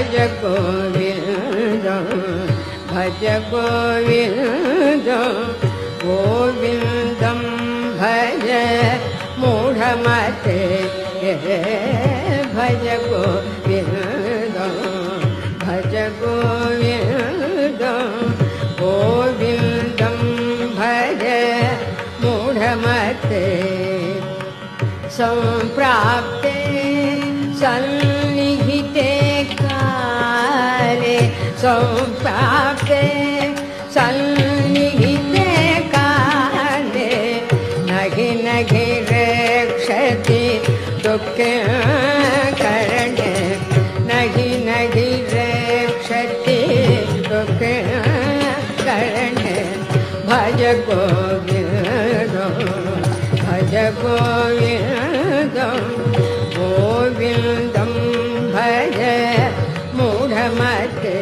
भज गोविन्दं भज गोविन्दं गोविन्दं भज मूढमते भज गोविन्दं भज गोविन्दं गोविन्दं भज मूढमते सम्प्राप्ते सन्निहिते काले सम्प्राप्ते सन्निहिते काले नहि नहि रक्षति दुःखे करणे नहि नहि रक्षति दुःखे करणे भज गोविन्दं भज गोविन्दं गोविन्दं भज मूढमते